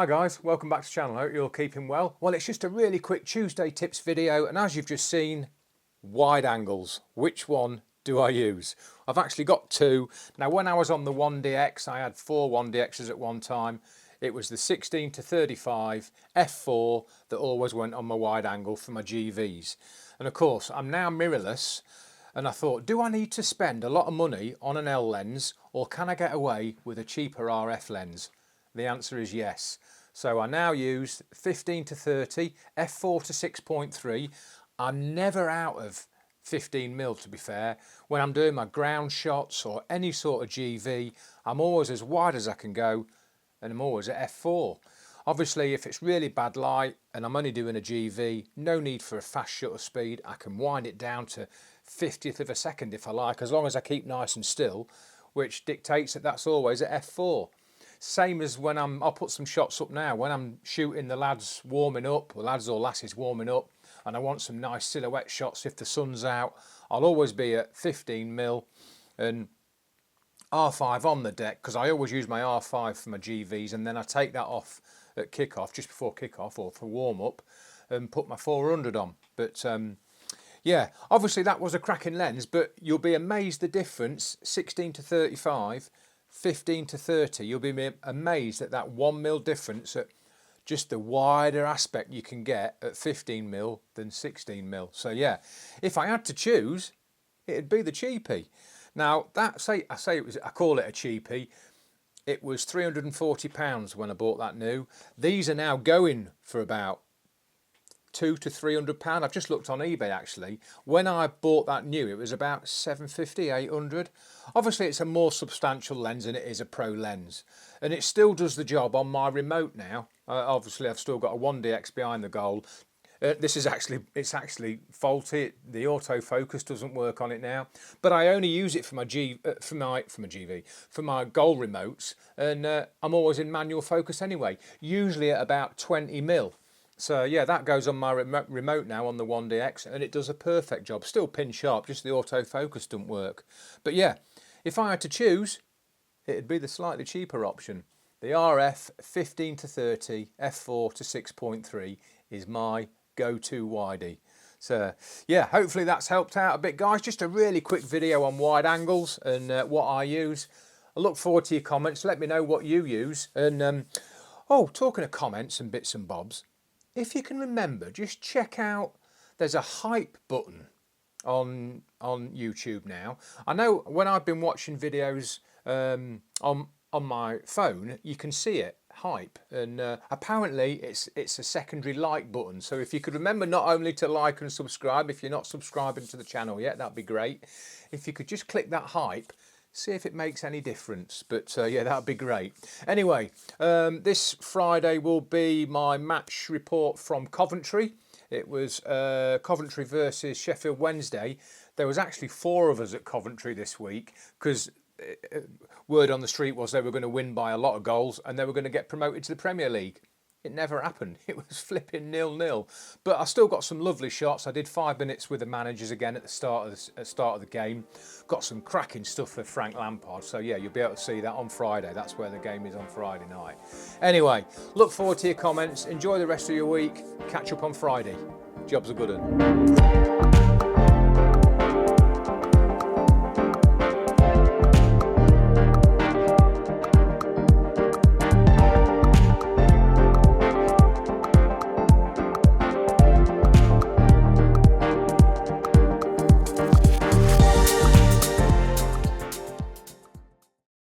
Hi guys, welcome back to the channel. I hope you're all keeping well. Well, it's just a really quick Tuesday tips video, and as you've just seen, wide angles. Which one do I use? I've actually got two. Now when I was on the 1DX, I had four 1DXs at one time. It was the 16 to 35 f4 that always went on my wide angle for my GVs. And of course, I'm now mirrorless, and I thought, do I need to spend a lot of money on an L lens, or can I get away with a cheaper RF lens? The answer is yes. So I now use 15 to 30, f4 to 6.3. I'm never out of 15mm, to be fair. When I'm doing my ground shots or any sort of GV, I'm always as wide as I can go, and I'm always at f4. Obviously, if it's really bad light and I'm only doing a GV, no need for a fast shutter speed. I can wind it down to 50th of a second if I like, as long as I keep nice and still, which dictates that that's always at f4. Same as when I'll put some shots up now, when I'm shooting the lads warming up, or lads or lasses warming up, and I want some nice silhouette shots if the sun's out, I'll always be at 15mm and R5 on the deck, because I always use my R5 for my GVs, and then I take that off at kickoff, just before kickoff or for warm up, and put my 400 on. But yeah, obviously that was a cracking lens, but you'll be amazed the difference. 16 to 35, 15 to 30, you'll be amazed at that 1mm difference, at just the wider aspect you can get at 15mm than 16mm. So yeah, if I had to choose, it'd be the cheapie. Now I call it a cheapie. It was £340 when I bought that new. These are now going for about £200 to £300. I've just looked on eBay actually. When I bought that new, it was about £750, £800. Obviously it's a more substantial lens and it is a pro lens, and it still does the job on my remote now. Obviously I've still got a 1DX behind the goal. It's actually faulty. The autofocus doesn't work on it now, but I only use it for my for my goal remotes, and I'm always in manual focus anyway, usually at about 20mm. So yeah, that goes on my remote now on the 1DX, and it does a perfect job. Still pin sharp, just the autofocus doesn't work. But yeah, if I had to choose, it'd be the slightly cheaper option. The RF 15 to 30 f4 to 6.3 is my go-to widey. So yeah, hopefully that's helped out a bit, guys. Just a really quick video on wide angles and what I use. I look forward to your comments. Let me know what you use. And oh, talking of comments and bits and bobs, if you can remember, just check out, there's a hype button on YouTube now. I know when I've been watching videos on my phone, you can see it, hype, and apparently it's a secondary like button. So if you could remember not only to like and subscribe, if you're not subscribing to the channel yet, that'd be great. If you could just click that hype, see if it makes any difference. But yeah, that'd be great. Anyway, this Friday will be my match report from Coventry. It was Coventry versus Sheffield Wednesday. There was actually 4 of us at Coventry this week, because word on the street was they were going to win by a lot of goals and they were going to get promoted to the Premier League. It never happened. It was flipping 0-0. But I still got some lovely shots. I did 5 minutes with the managers again at the start of the game. Got some cracking stuff for Frank Lampard. So yeah, you'll be able to see that on Friday. That's where the game is, on Friday night. Anyway, look forward to your comments. Enjoy the rest of your week. Catch up on Friday. Job's a good one.